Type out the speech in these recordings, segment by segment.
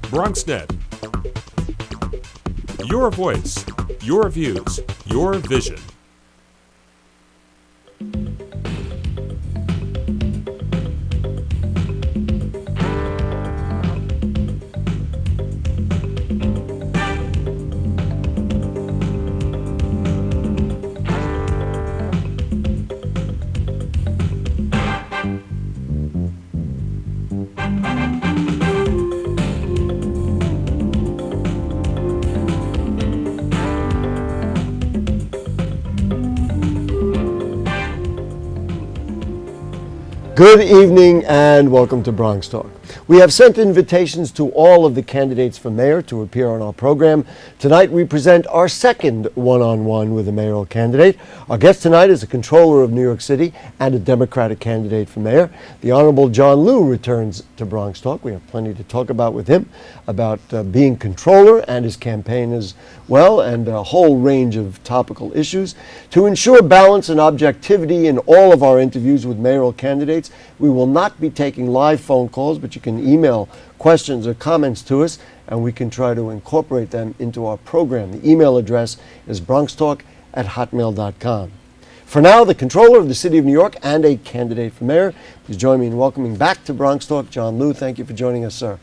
BronxNet. Your voice, your views, your vision. Good evening and welcome to Bronx Talk. We have sent invitations to all of the candidates for mayor to appear on our program. Tonight we present our second one-on-one with a mayoral candidate. Our guest tonight is a controller of New York City and a Democratic candidate for mayor. The Honorable John Liu returns to Bronx Talk. We have plenty to talk about with him, about being controller and his campaign as well, and a whole range of topical issues. To ensure balance and objectivity in all of our interviews with mayoral candidates, we will not be taking live phone calls, but you can email questions or comments to us, and we can try to incorporate them into our program. The email address is bronxtalk@hotmail.com. For now, the controller of the City of New York and a candidate for mayor, please join me in welcoming back to Bronx Talk, John Liu. Thank you for joining us, sir.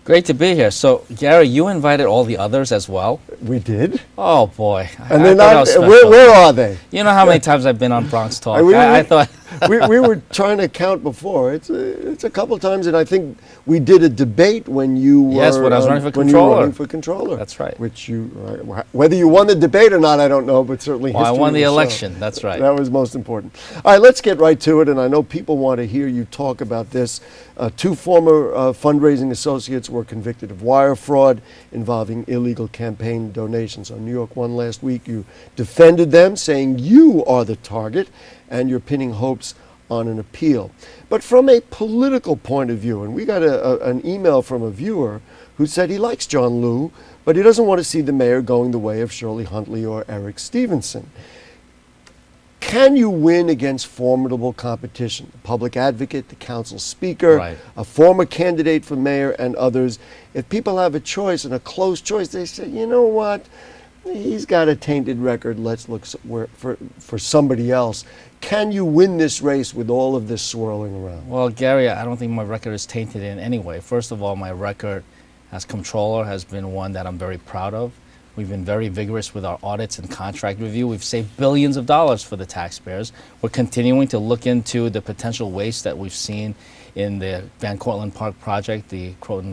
Great to be here. So, Gary, you invited all the others as well? We did. Oh, boy. And they're not, where are they? You know how many times I've been on Bronx Talk? I thought... we were trying to count before. It's a couple of times, and I think we did a debate when you were... Yes, when I was running for controller. When you were running for controller. That's right. Which you, whether you won the debate or not, I don't know, but certainly history I won the will show. election, that's right. That was most important. All right, let's get right to it, and I know people want to hear you talk about this. Two former fundraising associates were convicted of wire fraud involving illegal campaign donations. On New York One last week, you defended them, saying you are the target, and you're pinning hopes on an appeal. But from a political point of view, and we got an email from a viewer who said he likes John Liu, but he doesn't want to see the mayor going the way of Shirley Huntley or Eric Stevenson. Can you win against formidable competition? The public advocate, the council speaker, right, a former candidate for mayor, and others. If people have a choice and a close choice, they say, you know what, he's got a tainted record, let's look for somebody else. Can you win this race with all of this swirling around? Well, Gary, I don't think my record is tainted in any way. First of all, my record as comptroller has been one that I'm very proud of. We've been very vigorous with our audits and contract review. We've saved billions of dollars for the taxpayers. We're continuing to look into the potential waste that we've seen in the Van Cortlandt Park project, the Croton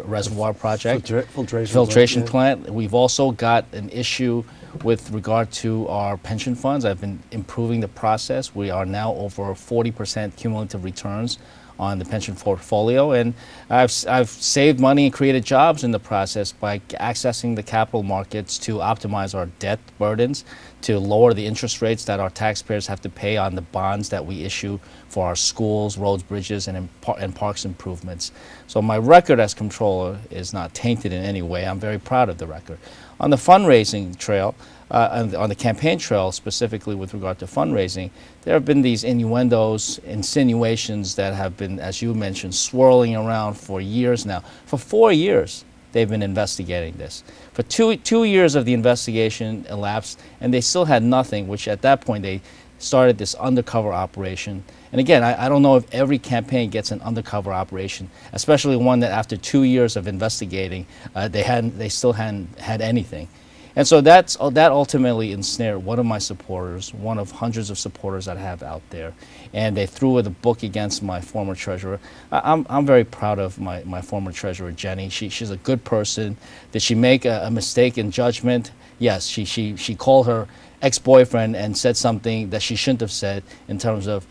Reservoir project, filtration plant. We've also got an issue with regard to our pension funds. I've been improving the process. We are now over 40% cumulative returns on the pension portfolio, and I've saved money and created jobs in the process by accessing the capital markets to optimize our debt burdens, to lower the interest rates that our taxpayers have to pay on the bonds that we issue for our schools, roads, bridges, and parks improvements. So my record as comptroller is not tainted in any way. I'm very proud of the record. On the fundraising trail, on the campaign trail, specifically with regard to fundraising, there have been these innuendos, insinuations that have been, as you mentioned, swirling around for years now. For 4 years, they've been investigating this. For two years of the investigation elapsed, and they still had nothing, which at that point they started this undercover operation. And again, I don't know if every campaign gets an undercover operation, especially one that after 2 years of investigating, they still hadn't had anything. And so that ultimately ensnared one of my supporters, one of hundreds of supporters that I have out there, and they threw the book against my former treasurer. I'm very proud of my former treasurer, Jenny. She's a good person. Did she make a mistake in judgment? Yes, she called her ex-boyfriend and said something that she shouldn't have said in terms of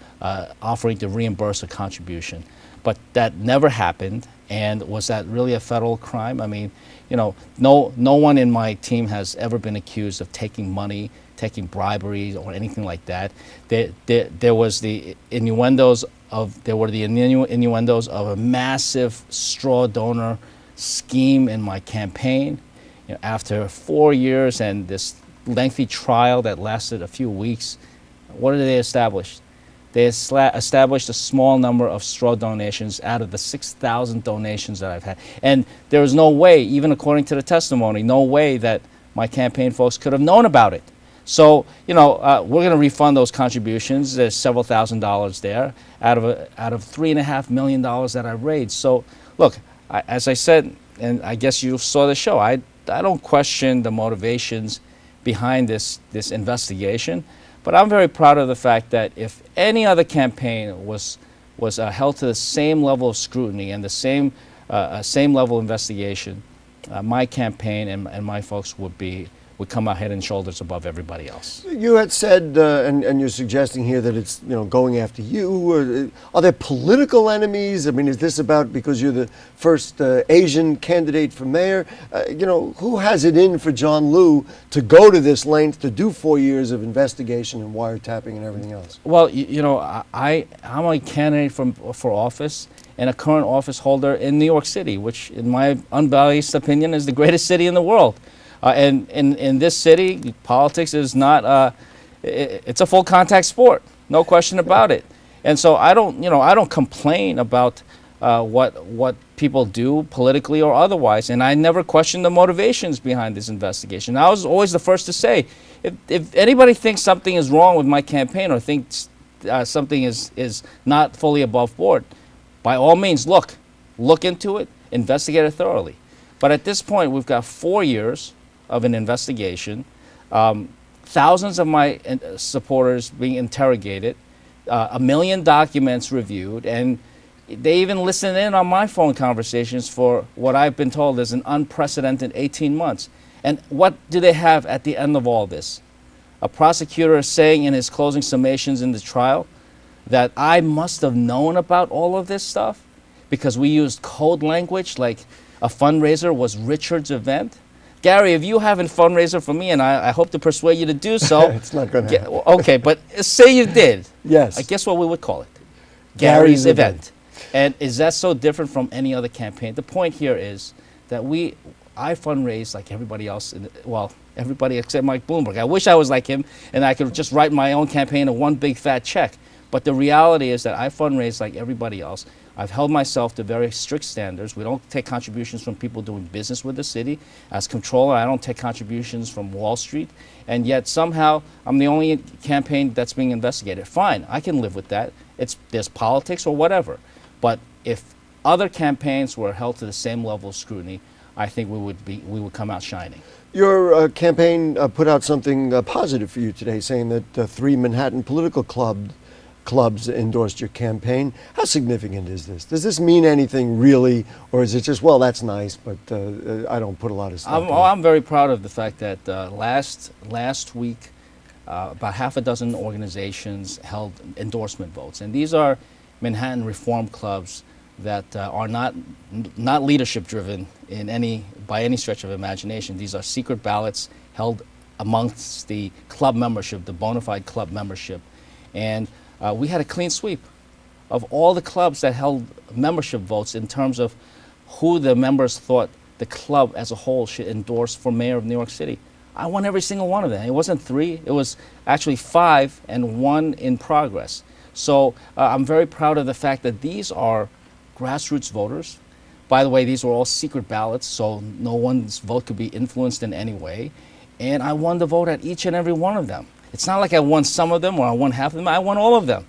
offering to reimburse a contribution. But that never happened. And was that really a federal crime? I mean, you know, no one in my team has ever been accused of taking money, taking bribery, or anything like that. There was the innuendos of a massive straw donor scheme in my campaign. You know, after 4 years and this lengthy trial that lasted a few weeks, what did they establish? they established a small number of straw donations out of the 6,000 donations that I've had. And there was no way, even according to the testimony, no way that my campaign folks could have known about it. So, we're going to refund those contributions. There's several $1,000s there out of $3.5 million that I raised. So, look, as I said, and I guess you saw the show, I don't question the motivations behind this investigation. But I'm very proud of the fact that if any other campaign was held to the same level of scrutiny and the same level of investigation, my campaign and my folks would come out head and shoulders above everybody else. You had said, and you're suggesting here that it's going after you. Are there political enemies? I mean, is this about because you're the first Asian candidate for mayor? Who has it in for John Liu to go to this length to do 4 years of investigation and wiretapping and everything else? Well, I'm a candidate for office and a current office holder in New York City, which, in my unbiased opinion, is the greatest city in the world. And in this city, politics is not, it's a full contact sport, no question about it. And so I don't complain about what people do politically or otherwise, and I never question the motivations behind this investigation. I was always the first to say, if anybody thinks something is wrong with my campaign or thinks something is not fully above board, by all means, look into it, investigate it thoroughly. But at this point, we've got 4 years of an investigation, thousands of my supporters being interrogated, 1 million documents reviewed, and they even listen in on my phone conversations for what I've been told is an unprecedented 18 months. And what do they have at the end of all this? A prosecutor saying in his closing summations in the trial that I must have known about all of this stuff because we used code language like a fundraiser was Richard's event. Gary, if you haven't fundraiser for me, and I hope to persuade you to do so. It's not going to happen. Okay, but say you did. Yes. I guess what we would call it. Gary's event. And is that so different from any other campaign? The point here is that I fundraise like everybody else, everybody except Mike Bloomberg. I wish I was like him and I could just write my own campaign in one big fat check. But the reality is that I fundraise like everybody else. I've held myself to very strict standards. We don't take contributions from people doing business with the city. As controller, I don't take contributions from Wall Street. And yet somehow I'm the only campaign that's being investigated. Fine, I can live with that. There's politics or whatever. But if other campaigns were held to the same level of scrutiny, I think we would come out shining. Your campaign put out something positive for you today, saying that 3 Manhattan political clubs endorsed your campaign. How significant is this? Does this mean anything really, or is it just, well, that's nice, but I don't put a lot of stuff I'm very proud of the fact that last week about half a dozen organizations held endorsement votes, and these are Manhattan reform clubs that are not leadership driven by any stretch of imagination. These are secret ballots held amongst the club membership, the bona fide club membership, and we had a clean sweep of all the clubs that held membership votes in terms of who the members thought the club as a whole should endorse for mayor of New York City. I won every single one of them. It wasn't 3, it was actually 5 and 1 in progress. So I'm very proud of the fact that these are grassroots voters. By the way, these were all secret ballots, so no one's vote could be influenced in any way. And I won the vote at each and every one of them. It's not like I won some of them or I won half of them. I won all of them.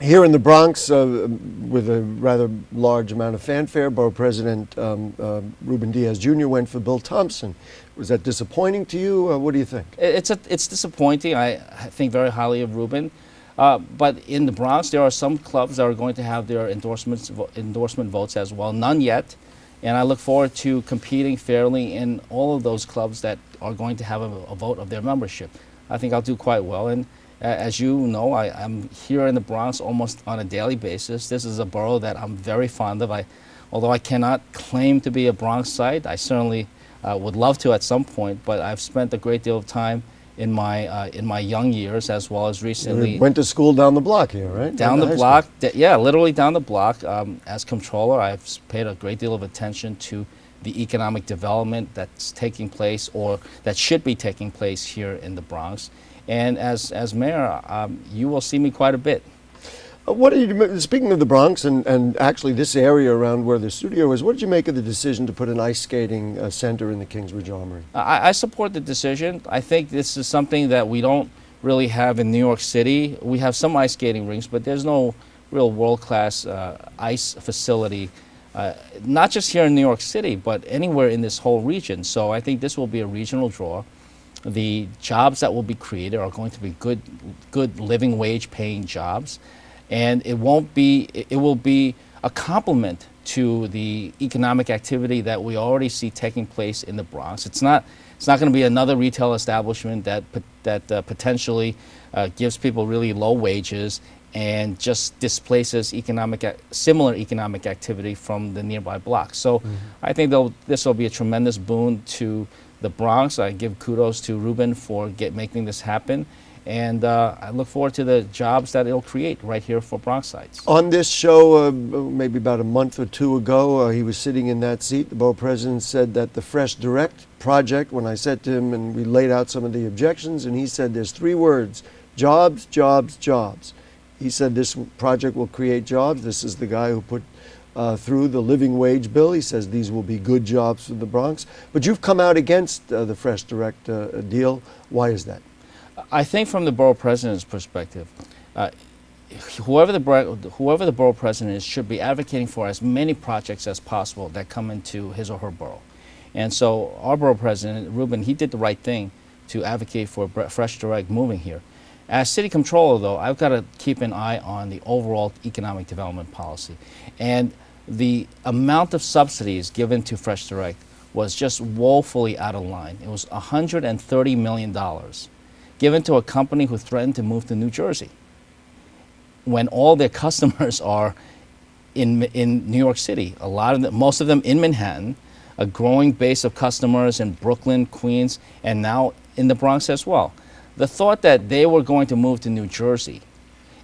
Here in the Bronx, with a rather large amount of fanfare, Borough President Ruben Diaz Jr. went for Bill Thompson. Was that disappointing to you? What do you think? It's disappointing. I think very highly of Ruben. But in the Bronx, there are some clubs that are going to have their endorsement votes as well. None yet. And I look forward to competing fairly in all of those clubs that are going to have a vote of their membership. I think I'll do quite well. And as you know, I'm here in the Bronx almost on a daily basis. This is a borough that I'm very fond of. Although I cannot claim to be a Bronxite, I certainly would love to at some point, but I've spent a great deal of time in my young years as well as recently. You went to school down the block here, right? Down the block, yeah, literally down the block. As controller, I've paid a great deal of attention to the economic development that's taking place or that should be taking place here in the Bronx. And as mayor, you will see me quite a bit. What do you, speaking of the Bronx and actually this area around where the studio is, what did you make of the decision to put an ice skating center in the Kingsbridge Armory? I support the decision. I think this is something that we don't really have in New York City. We have some ice skating rinks, but there's no real world-class ice facility, not just here in New York City, but anywhere in this whole region. So I think this will be a regional draw. The jobs that will be created are going to be good living wage paying jobs, and it will be a complement to the economic activity that we already see taking place in the Bronx. It's not going to be another retail establishment that potentially gives people really low wages and just displaces similar economic activity from the nearby blocks. So I think this will be a tremendous boon to the Bronx. I give kudos to Ruben for making this happen. And I look forward to the jobs that it'll create right here for Bronxites. On this show, maybe about a month or two ago, he was sitting in that seat. The borough president said that the Fresh Direct project, when I said to him and we laid out some of the objections, and he said there's 3 words: jobs, jobs, jobs. He said this project will create jobs. This is the guy who put through the living wage bill. He says these will be good jobs for the Bronx. But you've come out against the Fresh Direct deal. Why is that? I think from the borough president's perspective, whoever the borough president is should be advocating for as many projects as possible that come into his or her borough. And so our borough president, Ruben, he did the right thing to advocate for Fresh Direct moving here. As city controller, though, I've got to keep an eye on the overall economic development policy. And the amount of subsidies given to Fresh Direct was just woefully out of line. It was $130 million. Given to a company who threatened to move to New Jersey when all their customers are in New York City. Most of them in Manhattan, a growing base of customers in Brooklyn, Queens, and now in the Bronx as well. The thought that they were going to move to New Jersey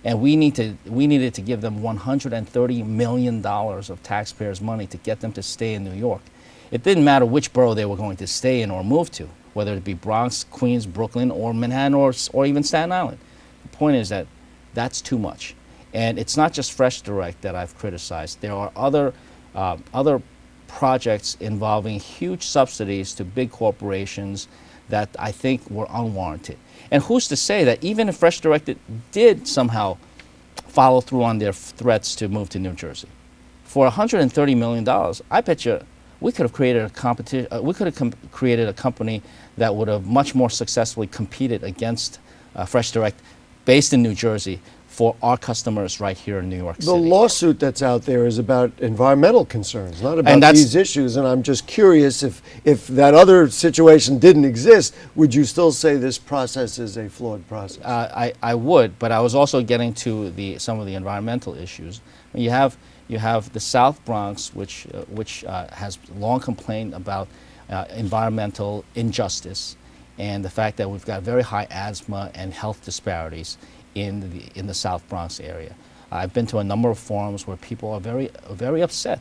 and we needed to give them $130 million of taxpayers' money to get them to stay in New York. It didn't matter which borough they were going to stay in or move to, whether it be Bronx, Queens, Brooklyn, or Manhattan, or even Staten Island. The point is that that's too much. And it's not just Fresh Direct that I've criticized. There are other projects involving huge subsidies to big corporations that I think were unwarranted. And who's to say that even if Fresh Direct did somehow follow through on their threats to move to New Jersey, for $130 million, I bet you we could have created a competition. We could have created a company that would have much more successfully competed against Fresh Direct, based in New Jersey, for our customers right here in New York City. The lawsuit that's out there is about environmental concerns, not about these issues. And I'm just curious if that other situation didn't exist, would you still say this process is a flawed process? I would, but I was also getting to some of the environmental issues. You have the South Bronx, which has long complained about environmental injustice and the fact that we've got very high asthma and health disparities in the South Bronx area. I've been to a number of forums where people are very upset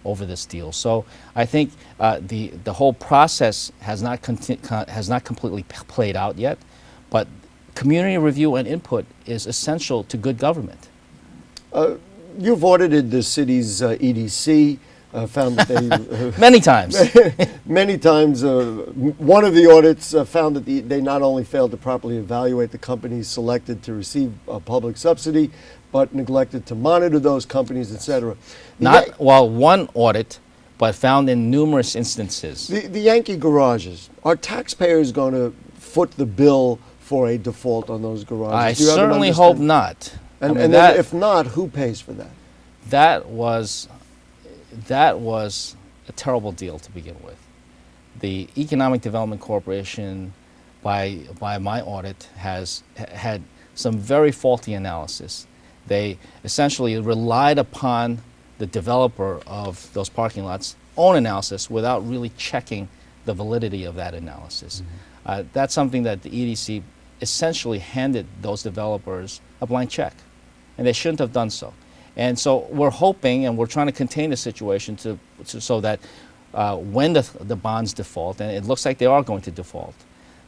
over this deal. So I think the whole process has not completely played out yet, but community review and input is essential to good government. You've audited the city's EDC, found that they... Many times. Many times. One of the audits found that they not only failed to properly evaluate the companies selected to receive a public subsidy, but neglected to monitor those companies, et cetera. One audit, but found in numerous instances. The Yankee garages, are taxpayers going to foot the bill for a default on those garages? I certainly hope not. And then if not, who pays for that? That was a terrible deal to begin with. The Economic Development Corporation, by my audit, has had some very faulty analysis. They essentially relied upon the developer of those parking lots' own analysis without really checking the validity of that analysis. Mm-hmm. That's something that the EDC essentially handed those developers a blank check, and they shouldn't have done so. And so we're hoping, and we're trying to contain the situation so that when the bonds default, and it looks like they are going to default,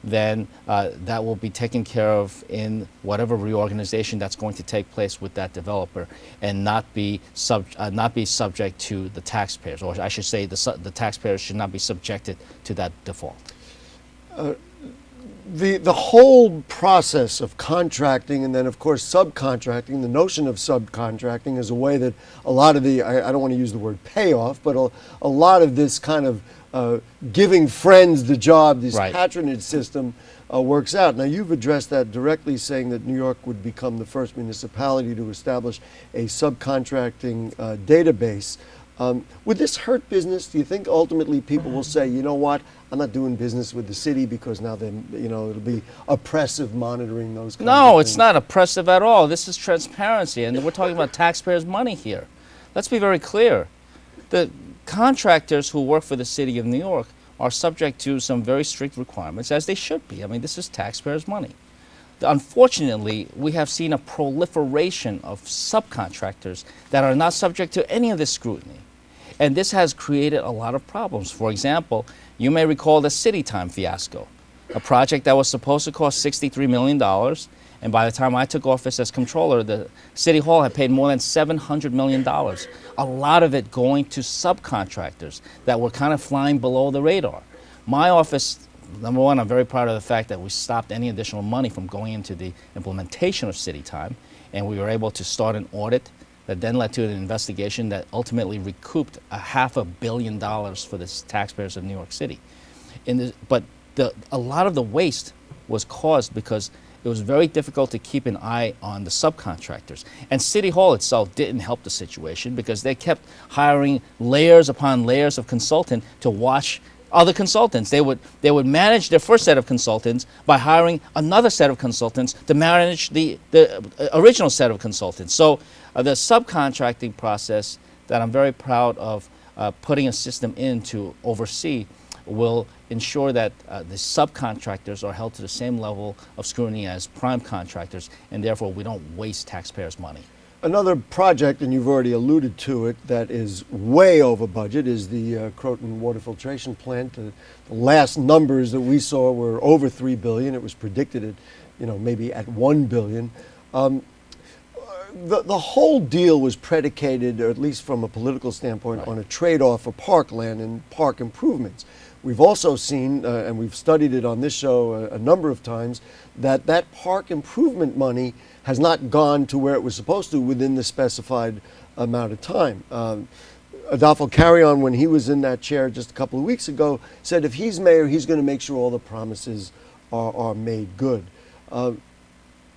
then that will be taken care of in whatever reorganization that's going to take place with that developer, and not be subject to the taxpayers, or I should say the taxpayers should not be subjected to that default. The whole process of contracting, and then of course subcontracting, the notion of subcontracting is a way that a lot of the, I don't want to use the word payoff, but a lot of this kind of giving friends the job, this Right. patronage system works out. Now you've addressed that directly, saying that New York would become the first municipality to establish a subcontracting database. Would this hurt business? Do you think ultimately people will say, you know what, I'm not doing business with the city because now then, it'll be oppressive monitoring those kinds of No, things? it's not oppressive at all. This is transparency, and we're talking about taxpayers' money here. Let's be very clear. The contractors who work for the city of New York are subject to some very strict requirements, as they should be. I mean, this is taxpayers' money. Unfortunately, we have seen a proliferation of subcontractors that are not subject to any of this scrutiny. And this has created a lot of problems. For example, you may recall the City Time fiasco, a project that was supposed to cost $63 million. And by the time I took office as comptroller, the City Hall had paid more than $700 million. A lot of it going to subcontractors that were kind of flying below the radar. My office, number one, I'm very proud of the fact that we stopped any additional money from going into the implementation of City Time. And we were able to start an audit that then led to an investigation that ultimately recouped $500 million for the taxpayers of New York City. But a lot of the waste was caused because it was very difficult to keep an eye on the subcontractors. And City Hall itself didn't help the situation because they kept hiring layers upon layers of consultants to watch other consultants. They would manage their first set of consultants by hiring another set of consultants to manage the original set of consultants. So the subcontracting process that I'm very proud of putting a system in to oversee will ensure that the subcontractors are held to the same level of scrutiny as prime contractors, and therefore we don't waste taxpayers' money. Another project, and you've already alluded to it, that is way over budget is the Croton water filtration plant. The last numbers that we saw were over $3 billion. It was predicted at, maybe at $1 billion. The whole deal was predicated, or at least from a political standpoint, on a trade-off for parkland and park improvements. We've also seen, and we've studied it on this show a number of times, that park improvement money has not gone to where it was supposed to within the specified amount of time. Adolfo Carrion, when he was in that chair just a couple of weeks ago, said if he's mayor, he's going to make sure all the promises are made good.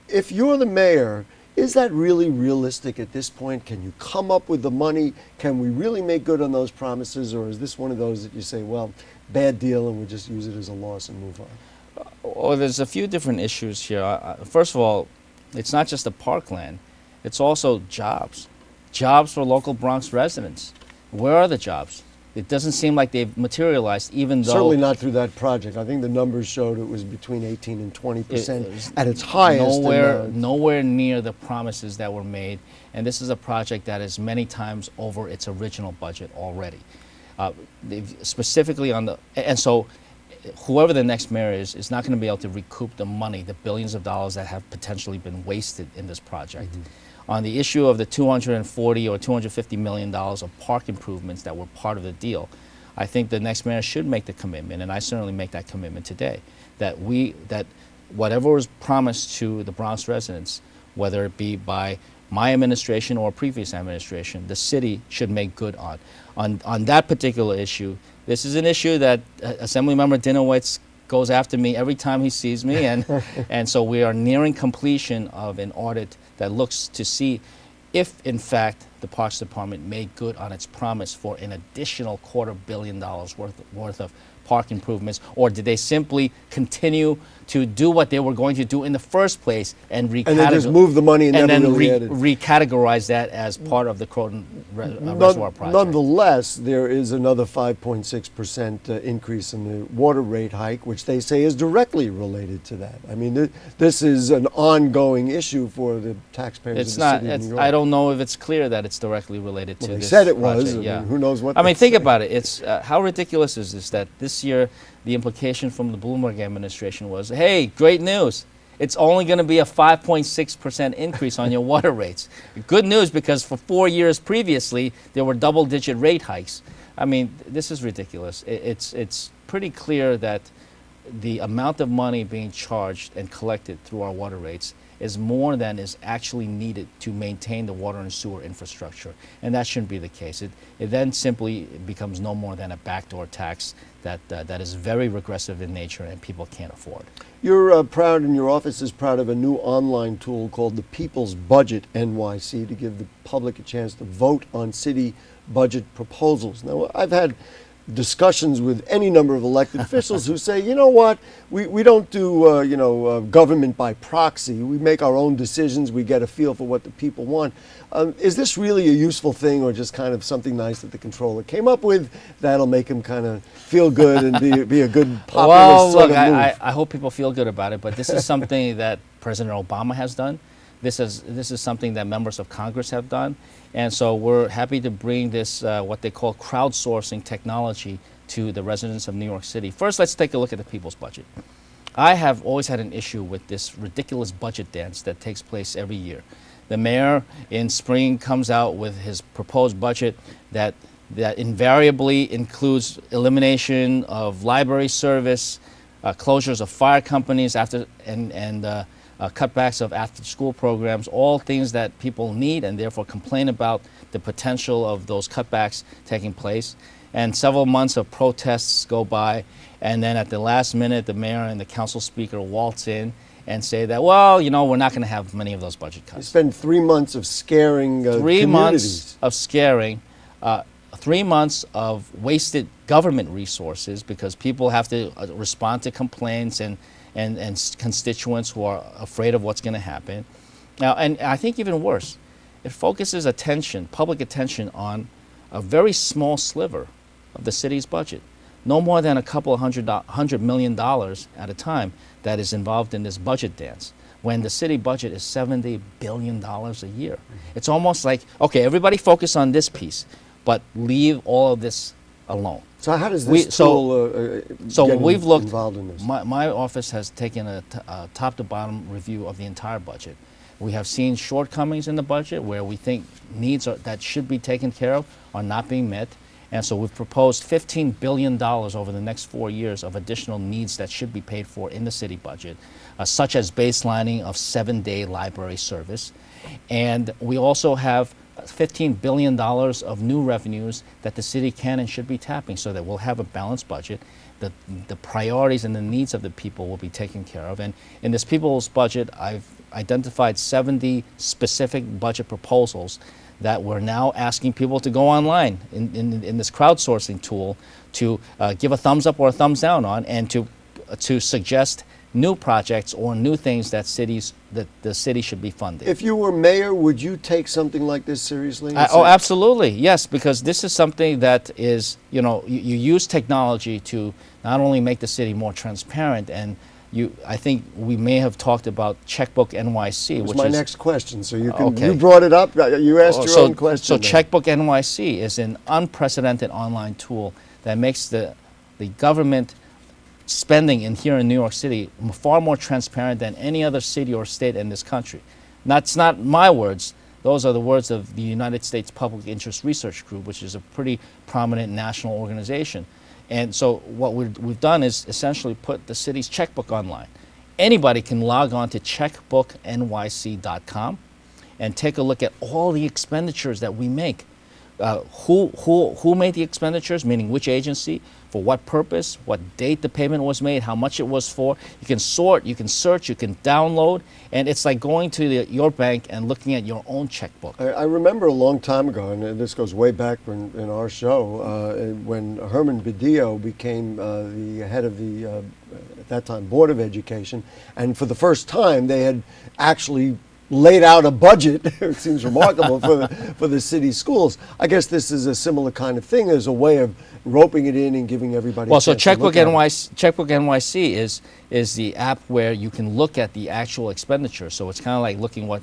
If you're the mayor, is that really realistic at this point? Can you come up with the money? Can we really make good on those promises? Or is this one of those that you say, well, bad deal and we'll just use it as a loss and move on? Well, there's a few different issues here. First of all, it's not just the parkland, it's also jobs. Jobs for local Bronx residents. Where are the jobs? It doesn't seem like they've materialized, even though... Certainly not through that project. I think the numbers showed it was between 18 and 20% at its highest. Nowhere near the promises that were made. And this is a project that is many times over its original budget already. Specifically on the... And so whoever the next mayor is not going to be able to recoup the money, the billions of dollars that have potentially been wasted in this project. Mm-hmm. On the issue of the $240 or $250 million of park improvements that were part of the deal, I think the next mayor should make the commitment, and I certainly make that commitment today, that whatever was promised to the Bronx residents, whether it be by my administration or previous administration, the city should make good on. On that particular issue, this is an issue that Assemblymember Dinowitz goes after me every time he sees me, and so we are nearing completion of an audit that looks to see if, in fact, the Parks Department made good on its promise for an additional $250 million worth of park improvements, or did they simply continue to do what they were going to do in the first place and just move the money and never then really added. Recategorize that as part of the Croton Reservoir project? Nonetheless, there is another 5.6% increase in the water rate hike, which they say is directly related to that. I mean, this is an ongoing issue for the taxpayers of the city of New York. I don't know if it's clear that it's directly related to this They said it project. was. Yeah. Who knows what? I mean, think about it. It's how ridiculous is this that this this year, the implication from the Bloomberg administration was, hey, great news. It's only going to be a 5.6% increase on your water rates. Good news, because for 4 years previously, there were double-digit rate hikes. I mean, this is ridiculous. It's pretty clear that the amount of money being charged and collected through our water rates is more than is actually needed to maintain the water and sewer infrastructure. And that shouldn't be the case. It then simply becomes no more than a backdoor tax that is very regressive in nature and people can't afford. You're proud, and your office is proud of a new online tool called the People's Budget NYC to give the public a chance to vote on city budget proposals. Now, I've had discussions with any number of elected officials who say, you know what, we don't do government by proxy. We make our own decisions. We get a feel for what the people want. Is this really a useful thing, or just kind of something nice that the controller came up with that'll make him kind of feel good and be a good popular well, sort look, of move? I hope people feel good about it, but this is something that President Obama has done. This is something that members of Congress have done. And so we're happy to bring this, what they call crowdsourcing technology, to the residents of New York City. First, let's take a look at the people's budget. I have always had an issue with this ridiculous budget dance that takes place every year. The mayor in spring comes out with his proposed budget that invariably includes elimination of library service, closures of fire companies cutbacks of after-school programs, all things that people need and therefore complain about the potential of those cutbacks taking place. And several months of protests go by, and then at the last minute, the mayor and the council speaker waltz in and say that, well, we're not going to have many of those budget cuts. You spend 3 months of scaring 3 communities. months of scaring, 3 months of wasted government resources, because people have to respond to complaints and constituents who are afraid of what's going to happen. Now, and I think even worse, it focuses public attention on a very small sliver of the city's budget. No more than a couple of $100 million at a time that is involved in this budget dance, when the city budget is $70 billion a year. It's almost like, okay, everybody focus on this piece, but leave all of this alone. So how does this tool get we've looked, involved in this? My office has taken a top-to-bottom review of the entire budget. We have seen shortcomings in the budget where we think needs that should be taken care of are not being met. And so we've proposed $15 billion over the next 4 years of additional needs that should be paid for in the city budget, such as baselining of 7-day library service. And we also have $15 billion of new revenues that the city can and should be tapping, so that we'll have a balanced budget. The priorities and the needs of the people will be taken care of. And in this people's budget, I've identified 70 specific budget proposals that we're now asking people to go online in this crowdsourcing tool to give a thumbs up or a thumbs down on, and to suggest new projects or new things that the city should be funding. If you were mayor, would you take something like this seriously? Oh, absolutely, yes, because this is something that is, you use technology to not only make the city more transparent, and I think we may have talked about Checkbook NYC, which is my next question. So you can, okay. You brought it up. You asked your own question. So Checkbook NYC is an unprecedented online tool that makes the government spending here in New York City far more transparent than any other city or state in this country. That's not my words. Those are the words of the United States Public Interest Research Group, which is a pretty prominent national organization. And so what we've done is essentially put the city's checkbook online. Anybody can log on to checkbooknyc.com and take a look at all the expenditures that we make. Who made the expenditures, meaning which agency, for what purpose, what date the payment was made, how much it was for. You can sort, you can search, you can download, and it's like going to your bank and looking at your own checkbook. I remember a long time ago, and this goes way back in our show, when Herman Badillo became the head of the, at that time, Board of Education, and for the first time they had actually laid out a budget. It seems remarkable for the city schools. I guess this is a similar kind of thing. There's a way of roping it in and giving everybody. Well, so Checkbook NYC is the app where you can look at the actual expenditure. So it's kind of like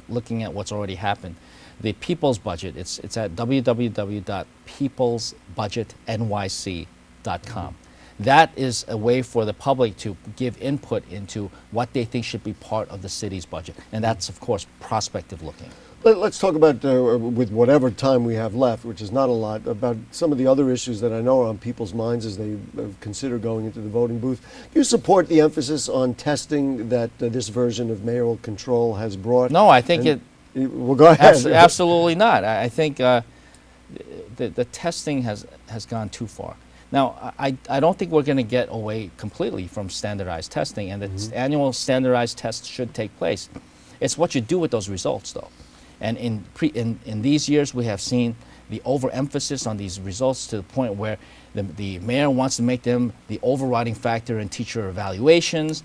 looking at what's already happened. The People's Budget. It's at www.peoplesbudgetnyc.com. that is a way for the public to give input into what they think should be part of the city's budget. And that's, of course, prospective looking. Let's talk about, with whatever time we have left, which is not a lot, about some of the other issues that I know are on people's minds as they consider going into the voting booth. Do you support the emphasis on testing that this version of mayoral control has brought? No, I think well, go ahead. Absolutely not. I think the testing has gone too far. Now, I don't think we're going to get away completely from standardized testing, and the annual standardized tests should take place. It's what you do with those results, though. And in these years, we have seen the overemphasis on these results to the point where the mayor wants to make them the overriding factor in teacher evaluations,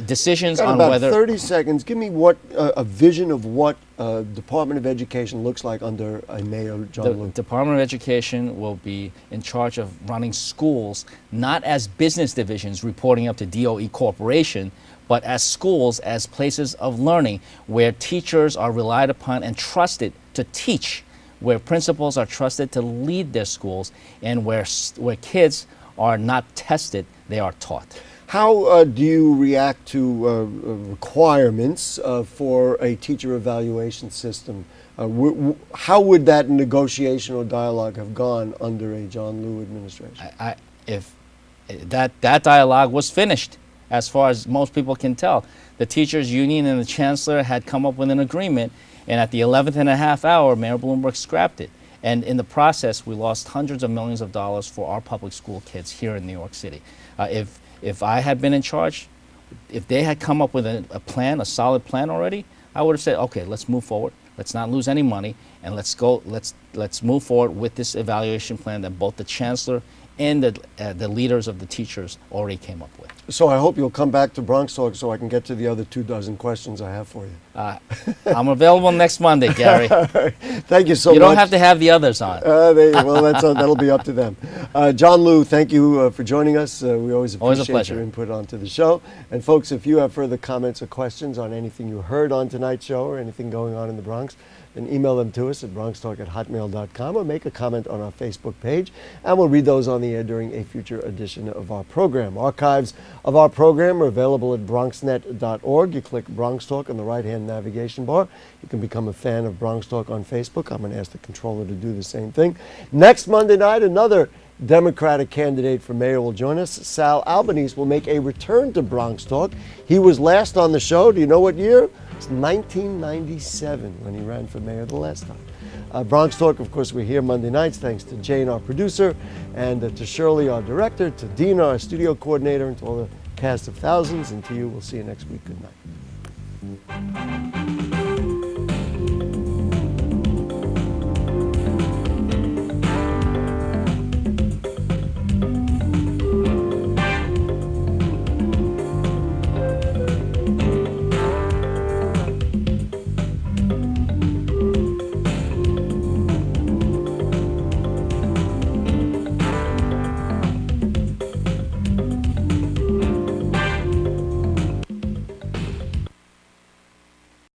decisions on about whether... 30 seconds. Give me what a vision of what Department of Education looks like under a Mayor John Liu. The Department of Education will be in charge of running schools, not as business divisions reporting up to DOE Corporation, but as schools, as places of learning where teachers are relied upon and trusted to teach, where principals are trusted to lead their schools, and where kids are not tested, they are taught. How do you react to requirements for a teacher evaluation system? How would that negotiation or dialogue have gone under a John Liu administration? If that dialogue was finished, as far as most people can tell. The teachers union and the chancellor had come up with an agreement, and at the 11th and a half hour, Mayor Bloomberg scrapped it. And in the process, we lost hundreds of millions of dollars for our public school kids here in New York City. If I had been in charge, if they had come up with a plan, a solid plan already, I would have said, okay, let's move forward. Let's not lose any money, and let's move forward with this evaluation plan that both the chancellor and the leaders of the teachers already came up with. So I hope you'll come back to BronxTalk so I can get to the other 24 questions I have for you. I'm available next Monday, Gary. Thank you so much. You don't have to have the others on. Well, that'll be up to them. John Liu, thank you for joining us. We always appreciate your input onto the show. And folks, if you have further comments or questions on anything you heard on tonight's show or anything going on in the Bronx, then email them to us at bronxtalk@hotmail.com or make a comment on our Facebook page, and we'll read those on the air during a future edition of our program. Archives of our program are available at bronxnet.org. You click Bronx Talk on the right-hand navigation bar. You can become a fan of Bronx Talk on Facebook. I'm going to ask the controller to do the same thing. Next Monday night, another Democratic candidate for mayor will join us. Sal Albanese will make a return to Bronx Talk. He was last on the show. Do you know what year? It's 1997 when he ran for mayor the last time. Bronx Talk, of course, we're here Monday nights, thanks to Jane, our producer, and to Shirley, our director, to Dina, our studio coordinator, and to all the cast of thousands. And to you, we'll see you next week. Good night.